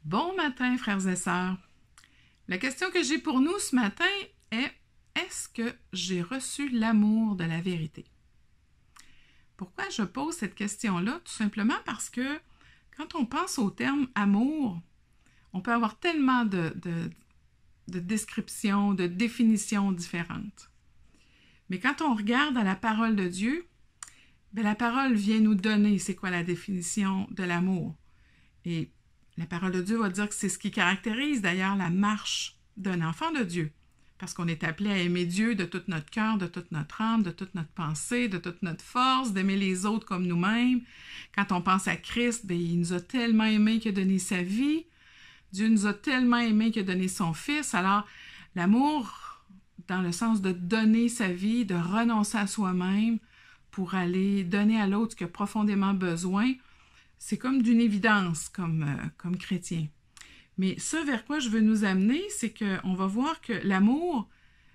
Bon matin, frères et sœurs. La question que j'ai pour nous ce matin est: est-ce que j'ai reçu l'amour de la vérité? Pourquoi je pose cette question-là? Tout simplement parce que quand on pense au terme amour, on peut avoir tellement de descriptions, de définitions différentes. Mais quand on regarde à la parole de Dieu, la parole vient nous donner c'est quoi la définition de l'amour. Et la parole de Dieu va dire que c'est ce qui caractérise d'ailleurs la marche d'un enfant de Dieu. Parce qu'on est appelé à aimer Dieu de tout notre cœur, de toute notre âme, de toute notre pensée, de toute notre force, d'aimer les autres comme nous-mêmes. Quand on pense à Christ, il nous a tellement aimés qu'il a donné sa vie. Dieu nous a tellement aimés qu'il a donné son Fils. Alors, l'amour, dans le sens de donner sa vie, de renoncer à soi-même pour aller donner à l'autre ce qu'il a profondément besoin, c'est comme d'une évidence comme chrétien. Mais ce vers quoi je veux nous amener, c'est qu'on va voir que l'amour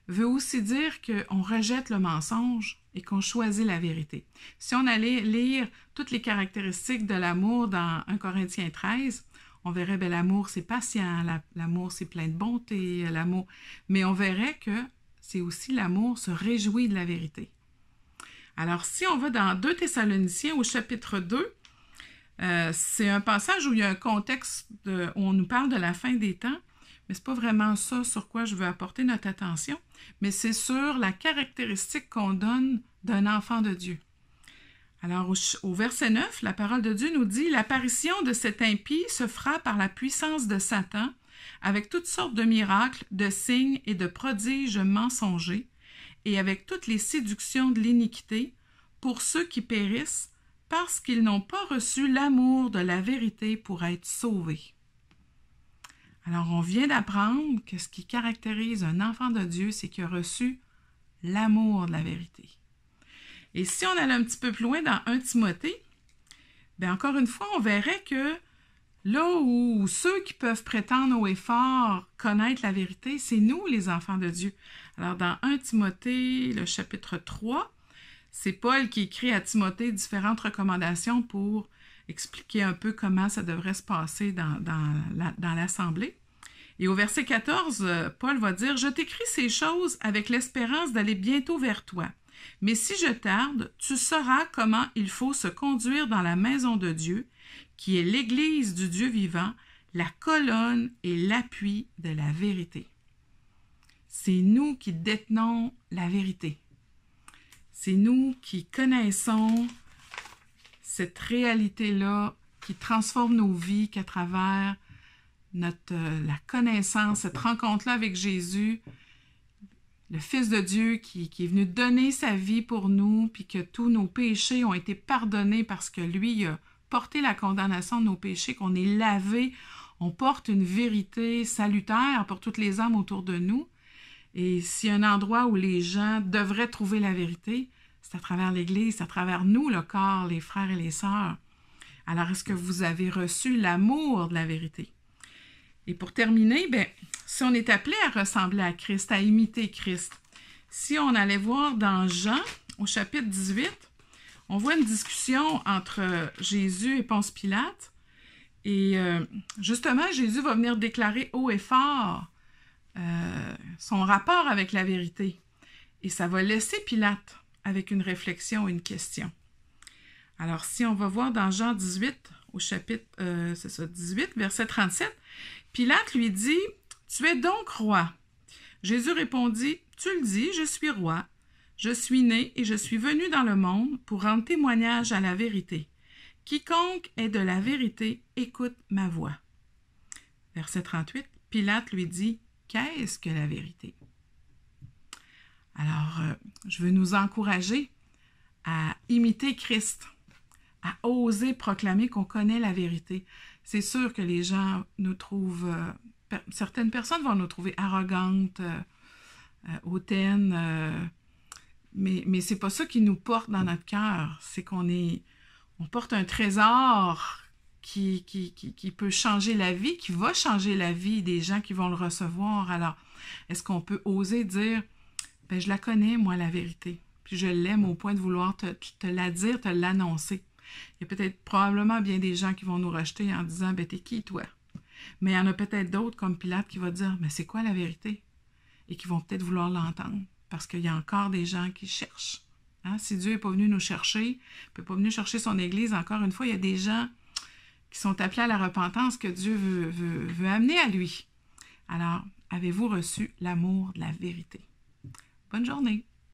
veut aussi dire qu'on rejette le mensonge et qu'on choisit la vérité. Si on allait lire toutes les caractéristiques de l'amour dans 1 Corinthiens 13, on verrait que l'amour c'est patient, l'amour c'est plein de bonté, l'amour. Mais on verrait que c'est aussi l'amour se réjouit de la vérité. Alors si on va dans 2 Thessaloniciens au chapitre 2, c'est un passage où il y a un contexte où on nous parle de la fin des temps, mais ce n'est pas vraiment ça sur quoi je veux apporter notre attention, mais c'est sur la caractéristique qu'on donne d'un enfant de Dieu. Alors au verset 9, la parole de Dieu nous dit « L'apparition de cet impie se fera par la puissance de Satan, avec toutes sortes de miracles, de signes et de prodiges mensongers, et avec toutes les séductions de l'iniquité, pour ceux qui périssent, parce qu'ils n'ont pas reçu l'amour de la vérité pour être sauvés. » Alors, on vient d'apprendre que ce qui caractérise un enfant de Dieu, c'est qu'il a reçu l'amour de la vérité. Et si on allait un petit peu plus loin dans 1 Timothée, encore une fois, on verrait que là où ceux qui peuvent prétendre haut et fort connaître la vérité, c'est nous, les enfants de Dieu. Alors, dans 1 Timothée, le chapitre 3, c'est Paul qui écrit à Timothée différentes recommandations pour expliquer un peu comment ça devrait se passer dans l'assemblée. Et au verset 14, Paul va dire « Je t'écris ces choses avec l'espérance d'aller bientôt vers toi. Mais si je tarde, tu sauras comment il faut se conduire dans la maison de Dieu, qui est l'Église du Dieu vivant, la colonne et l'appui de la vérité. » C'est nous qui détenons la vérité. C'est nous qui connaissons cette réalité-là qui transforme nos vies qu'à travers la connaissance, cette rencontre-là avec Jésus, le Fils de Dieu qui est venu donner sa vie pour nous, puis que tous nos péchés ont été pardonnés parce que lui a porté la condamnation de nos péchés, qu'on est lavé, on porte une vérité salutaire pour toutes les âmes autour de nous. Et s'il y a un endroit où les gens devraient trouver la vérité, c'est à travers l'Église, c'est à travers nous, le corps, les frères et les sœurs. Alors, est-ce que vous avez reçu l'amour de la vérité? Et pour terminer, si on est appelé à ressembler à Christ, à imiter Christ, si on allait voir dans Jean, au chapitre 18, on voit une discussion entre Jésus et Ponce Pilate. Et justement, Jésus va venir déclarer haut et fort son rapport avec la vérité. Et ça va laisser Pilate avec une réflexion, une question. Alors, si on va voir dans Jean 18, au chapitre 18, verset 37, Pilate lui dit « Tu es donc roi. » Jésus répondit « Tu le dis, je suis roi. Je suis né et je suis venu dans le monde pour rendre témoignage à la vérité. Quiconque est de la vérité, écoute ma voix. » Verset 38, Pilate lui dit « Qu'est-ce que la vérité? » Alors, je veux nous encourager à imiter Christ, à oser proclamer qu'on connaît la vérité. C'est sûr que les gens nous trouvent, certaines personnes vont nous trouver arrogantes, hautaines, mais c'est pas ça qui nous porte dans notre cœur. C'est qu'on porte un trésor qui peut changer la vie, qui va changer la vie des gens qui vont le recevoir. Alors, est-ce qu'on peut oser dire « je la connais, moi, la vérité, puis je l'aime au point de vouloir te la dire, te l'annoncer. » Il y a peut-être probablement bien des gens qui vont nous rejeter en disant « t'es qui, toi? » Mais il y en a peut-être d'autres, comme Pilate, qui va dire, mais c'est quoi la vérité? Et qui vont peut-être vouloir l'entendre, parce qu'il y a encore des gens qui cherchent. Hein? Si Dieu n'est pas venu nous chercher, il n'est pas venu chercher son Église, encore une fois, il y a des gens qui sont appelés à la repentance que Dieu veut amener à lui. Alors, avez-vous reçu l'amour de la vérité? Bonne journée!